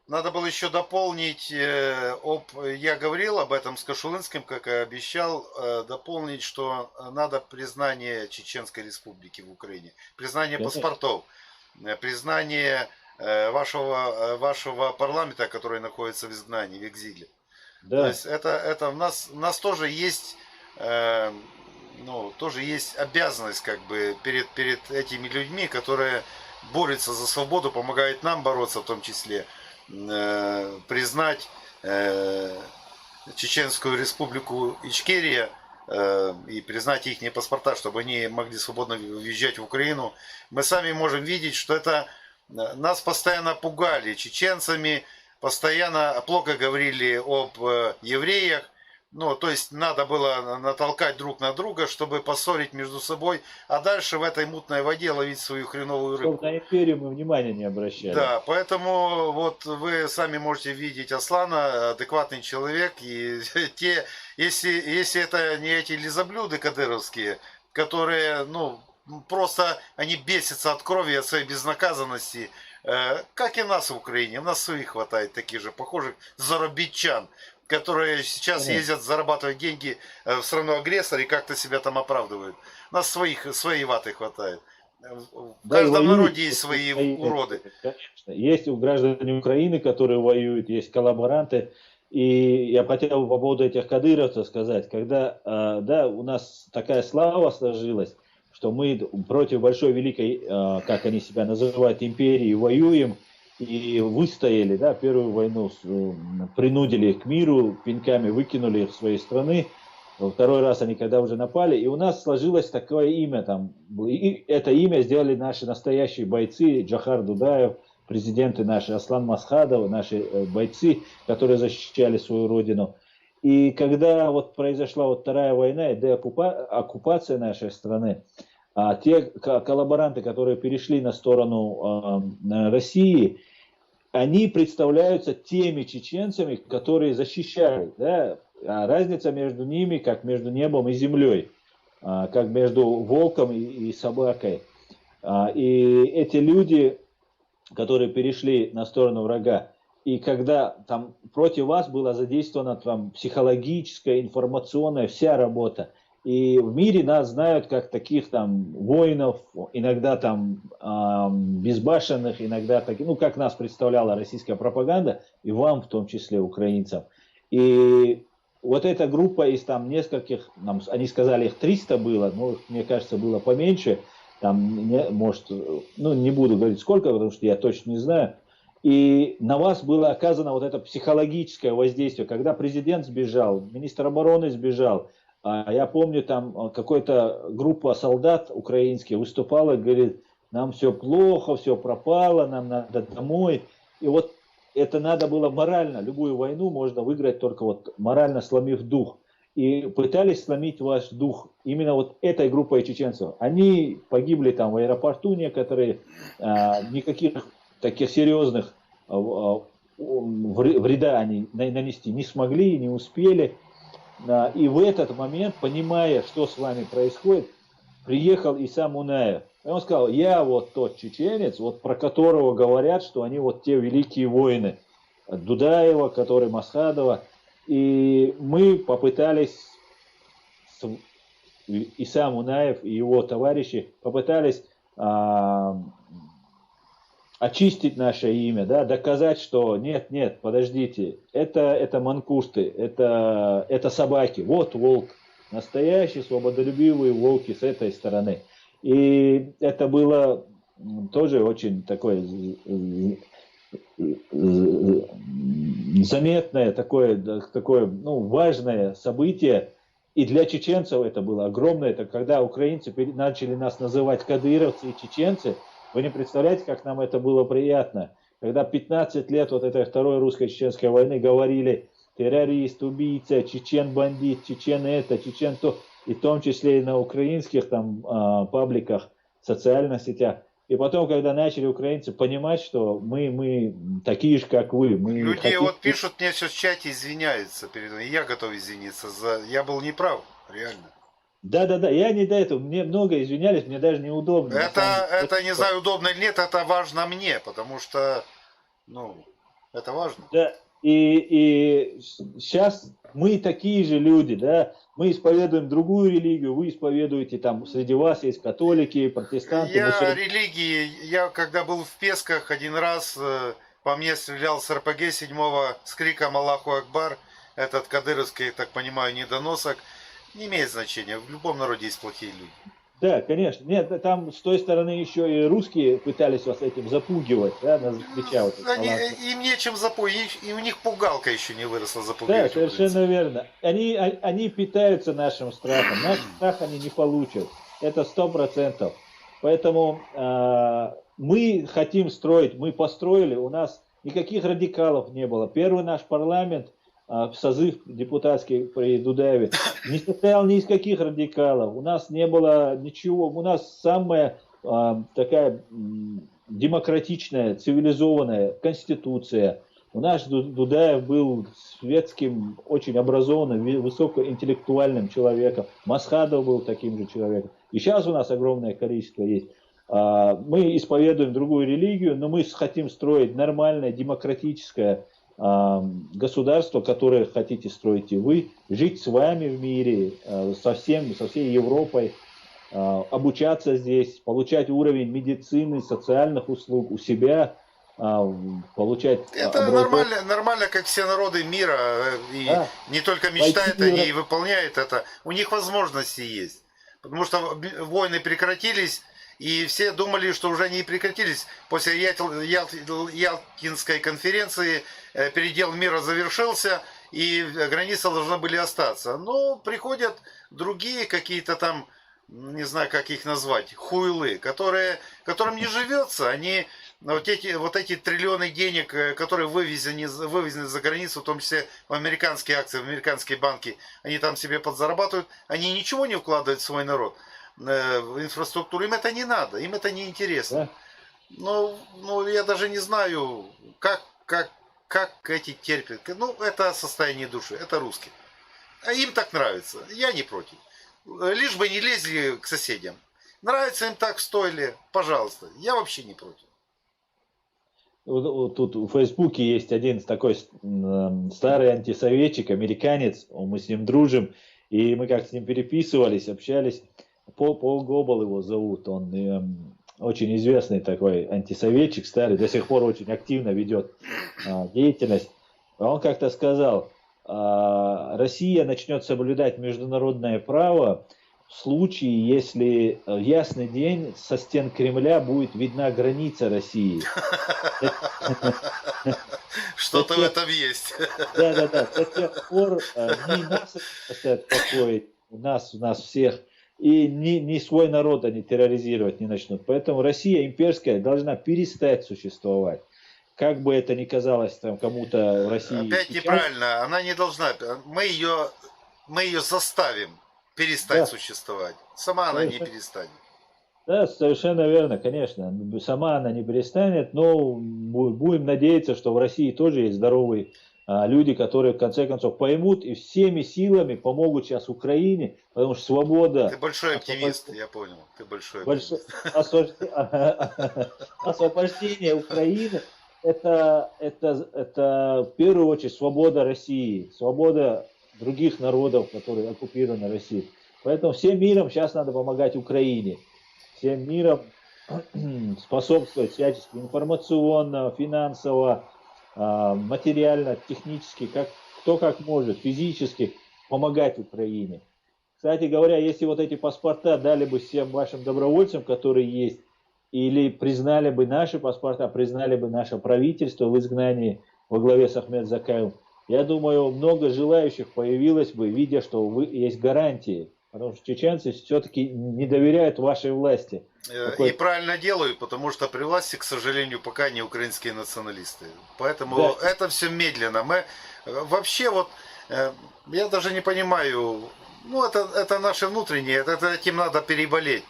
Надо было еще дополнить, я говорил об этом с Кашулинским, как и обещал, дополнить, что надо признание Чеченской Республики в Украине, признание паспортов, признание вашего парламента, который находится в изгнании, в экзиле. Да. То есть это у нас тоже есть, тоже есть обязанность как бы перед этими людьми, которые борются за свободу, помогают нам бороться в том числе, признать Чеченскую Республику Ичкерия и признать их паспорта, чтобы они могли свободно въезжать в Украину. Мы сами можем видеть, что это нас постоянно пугали чеченцами, постоянно плохо говорили об евреях. То есть надо было натолкать друг на друга, чтобы поссорить между собой, а дальше в этой мутной воде ловить свою хреновую рыбу. Чтобы на империю мы внимания не обращали. Да, поэтому вот вы сами можете видеть Аслана, адекватный человек, и если это не эти лизоблюды кадыровские, которые, просто они бесятся от крови, от своей безнаказанности, как и нас в Украине, у нас своих хватает таких же похожих заробитчан, которые сейчас ездят зарабатывать деньги в страну-агрессор и как-то себя там оправдывают. У нас своей ваты хватает. В каждом народе есть свои уроды. Конечно. Есть у граждан Украины, которые воюют, есть коллаборанты. И я хотел по поводу этих кадыровцев сказать, когда у нас такая слава сложилась, что мы против большой великой, как они себя называют, империи воюем, и выстояли, первую войну принудили к миру, пинками выкинули их с своей страны. Второй раз они когда уже напали, и у нас сложилось такое имя там. И это имя сделали наши настоящие бойцы, Джохар Дудаев, президенты наши, Аслан Масхадов, наши бойцы, которые защищали свою родину. И когда произошла Вторая война и деоккупация нашей страны, те коллаборанты, которые перешли на сторону России, они представляются теми чеченцами, которые защищают. Разница между ними, как между небом и землей, как между волком и собакой. И эти люди, которые перешли на сторону врага, и когда там против вас была задействована там психологическая, информационная вся работа, и в мире нас знают как таких там воинов, иногда там безбашенных, иногда таких, как нас представляла российская пропаганда, и вам в том числе, украинцам. И вот эта группа из там нескольких, они сказали, их 300 было, но мне кажется, было поменьше, там, может, не буду говорить сколько, потому что я точно не знаю. И на вас было оказано вот это психологическое воздействие, когда президент сбежал, министр обороны сбежал. Я помню, там какая-то группа солдат украинских выступала, говорит, нам все плохо, все пропало, нам надо домой. И вот это надо было морально, любую войну можно выиграть только морально сломив дух. И пытались сломить ваш дух именно этой группой чеченцев. Они погибли там в аэропорту некоторые, никаких таких серьезных вреда они нанести не смогли, не успели. И в этот момент, понимая, что с вами происходит, приехал Иса Мунаев. И он сказал, я тот чеченец, про которого говорят, что они те великие воины. Дудаева, который Масхадова. И мы попытались, Иса Мунаев и его товарищи, попытались очистить наше имя, доказать, что нет, подождите, это манкушты, это собаки, волк, настоящие свободолюбивые волки с этой стороны. И это было тоже очень такое заметное, такое важное событие. И для чеченцев это было огромное. Это когда украинцы начали нас называть кадыровцы и чеченцы. Вы не представляете, как нам это было приятно. Когда 15 лет этой второй русско-чеченской войны говорили террорист, убийца, чечен-бандит, чечен это, чечен то. И в том числе и на украинских там пабликах, социальных сетях. И потом, когда начали украинцы понимать, что мы такие же, как вы. Люди пишут мне все в чате, извиняются передо мной. Я готов извиниться. Я был неправ, реально. Да, я не до этого. Мне много извинялись, мне даже неудобно. Это не знаю, удобно или нет, это важно мне, потому что, Это важно. Да, и сейчас мы такие же люди, да, мы исповедуем другую религию, вы исповедуете, там среди вас есть католики, протестанты, Я мусульмане. религии, я когда был в Песках один раз, по мне стрелял с РПГ 7 с криком Аллаху Акбар, этот кадыровский, так понимаю, недоносок. Не имеет значения, в любом народе есть плохие люди. Да, конечно. Нет, там с той стороны еще и русские пытались вас этим запугивать, да, на плеча вот этот Они, Аллах. им нечем запугивать, и у них пугалка еще не выросла Да, запугивать совершенно верно. Они питаются нашим страхом. Наш страх они не получат. Это 100%. Поэтому мы хотим строить, мы построили, у нас никаких радикалов не было. Первый наш парламент, созыв депутатский при Дудаеве, не состоял ни из каких радикалов. У нас не было ничего. У нас самая такая демократичная, цивилизованная конституция. У нас Дудаев был светским, очень образованным, высокоинтеллектуальным человеком. Масхадов был таким же человеком. И сейчас у нас огромное количество есть. Мы исповедуем другую религию, но мы хотим строить нормальное, демократическое государство, которое хотите строить и вы, жить с вами в мире, со всей Европой, обучаться здесь, получать уровень медицины, социальных услуг у себя, получать это нормально, как все народы мира, и да, не только мечтают они и выполняют это. У них возможности есть. Потому что войны прекратились, и все думали, что уже они прекратились. После Ялтинской конференции передел мира завершился, и границы должны были остаться. Но приходят другие какие-то там, не знаю, как их назвать, хуйлы, которым не живется. Они вот эти триллионы денег, которые вывезены за границу, в том числе в американские акции, в американские банки, они там себе подзарабатывают, они ничего не вкладывают в свой народ, в инфраструктуру. Им это не надо, им это не интересно. Да. Ну, я даже не знаю, как эти терпят. Ну, это состояние души, это русские. А им так нравится, я не против. Лишь бы не лезли к соседям. Нравится им так в стойле, пожалуйста, я вообще не против. Вот тут в Фейсбуке есть один такой старый антисоветчик, американец, мы с ним дружим, и мы как с ним переписывались, общались. Пол Гоббл его зовут, он очень известный такой антисоветчик старый, до сих пор очень активно ведет деятельность. Он как-то сказал, Россия начнет соблюдать международное право в случае, если в ясный день со стен Кремля будет видна граница России. Что-то в этом есть. Да. До тех пор ни нас хотят покоить, нас всех, и ни свой народ они терроризировать не начнут. Поэтому Россия имперская должна перестать существовать. Как бы это ни казалось там кому-то в России. Опять сейчас неправильно, она не должна. Мы ее заставим перестать существовать. Сама она не перестанет. Да, совершенно верно, конечно. Сама она не перестанет, но будем надеяться, что в России тоже есть здоровые люди, которые в конце концов поймут и всеми силами помогут сейчас Украине, потому что свобода... Ты большой оптимист, я понял. Ты большой оптимист. Освобождение Украины это в первую очередь свобода России, свобода других народов, которые оккупированы Россией. Поэтому всем миром сейчас надо помогать Украине. Всем миром способствовать всячески информационно, финансово, материально, технически, кто как может, физически помогать Украине. Кстати говоря, если вот эти паспорта дали бы всем вашим добровольцам, которые есть, или признали бы наши паспорта, признали бы наше правительство в изгнании во главе с Ахмед Закаевым, я думаю, много желающих появилось бы, видя, что есть гарантии. Потому что чеченцы все-таки не доверяют вашей власти. И правильно делают, потому что при власти, к сожалению, пока не украинские националисты. Поэтому это все медленно. Мы вообще вот, я даже не понимаю, ну это наше внутреннее, этим надо переболеть.